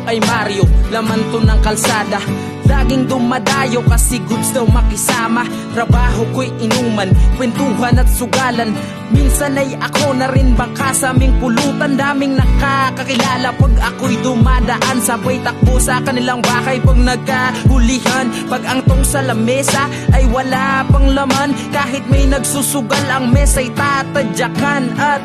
kay Mario, laman to ng kalsada. Laging dumadayo kasi goods daw makisama. Trabaho ko'y inuman, kwentuhan at sugalan. Minsan ay ako na rin bangka sa aming pulutan. Daming nakakakilala pag ako'y dumadaan. Sabay takbo sa kanilang bahay pag nagkahulihan. Pag ang tong sa lamesa ay wala pang laman, kahit may nagsusugal ang mesa ay tatadyakan. At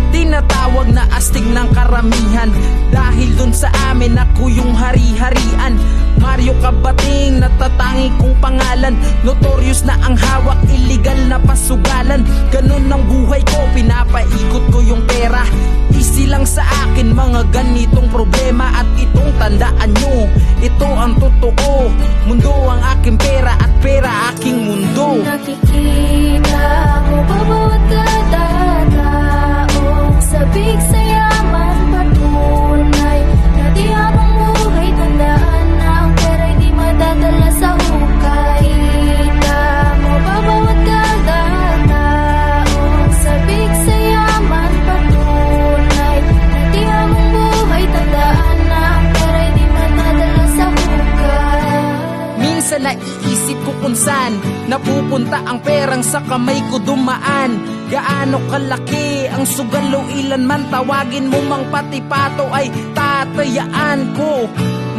tinatawag na astig ng karamihan, dahil dun sa amin ako yung hari-harian. Mario Kabating, natatangi kong pangalan. Notorious na ang hawak, illegal na pasugalan. Ganun ang buhay ko, pinapaikot ko yung pera. Easy lang sa akin mga ganitong problema. At itong tandaan nyo, ito ang totoo. Mundo ang aking pera at pera aking mundo. Nakikita mo ba bawat kadataong sabik sa yaman patunay na di habang buhay tandaan na ang pera'y di madadala sa hukay. Kita mo ba bawat kadataong sabik sa yaman patunay na di habang buhay tandaan na ang pera'y di madadala sa hukay. Minsan naiisip ko kung saan napupunta ang perang sa kamay ko dumaan. Gaano kalaki ang sugalo, ilan man tawagin mo mang patipato ay tatayaan ko.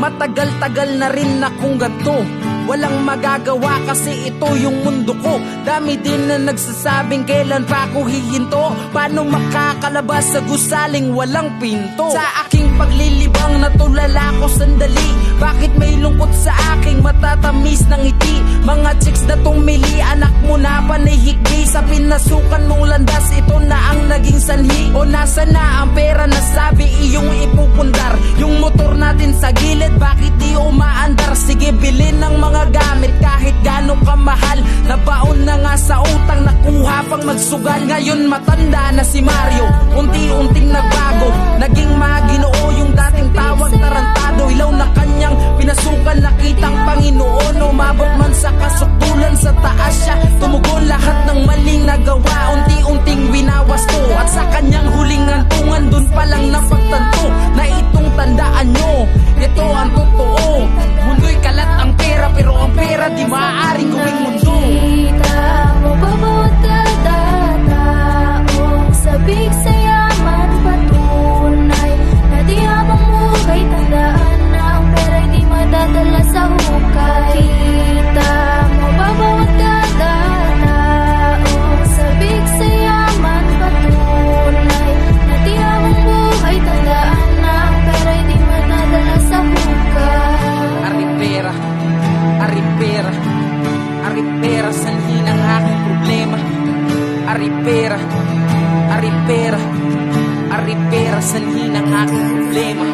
Matagal-tagal na rin akong ganto, walang magagawa kasi ito yung mundo ko. Dami din na nagsasabing kailan pa ako hihinto. Paano makakalabas sa gusaling walang pinto? Sa aking paglilibang natulala ko sandali. Bakit may lungkot sa aking matatamis ng ngiti? Mga chicks na tumili, anak mo na panihigbi. Sa pinasukan mong landas, ito na ang naging sanhi. O nasa na ang pera na sabi iyong ipupundar? Yung motor natin sa gilid, bakit di umaandar? Sige, bilhin ng mga gamit kahit gaano kamahal. Nabaon na nga sa utang, nakuha pang magsugal. Ngayon matanda na si Mario, unti-unting nagbago. Naging maginoo yung dating tawag tarantado. Ilaw na kanyang pinasukan, nakitang Panginoon. Umabot man sa kasukdulan, sa taas siya tumugon. Lahat ng maling nagawa, unti-unting winawas to. At sa kanyang huling hantungan, dun palang napagtanto na itong tandaan nyo, ito ang totoo. Mundo'y kalat ang pera, pero ang pera di maaaring gawing mundo. Nakikita mo ba bawat kadataong sabik sa yaman patunay na di habang buhay tandaan na ang pera'y di madadala sa hukay. Kita mo ba bawat kadataong sabik sa yaman patunay na di habang buhay tandaan na ang pera'y di madadala sa hukay. Aripera, aripera, aripera, sanhi ng aking problema. Aripera, aripera, aripera, sanhi ng aking problema.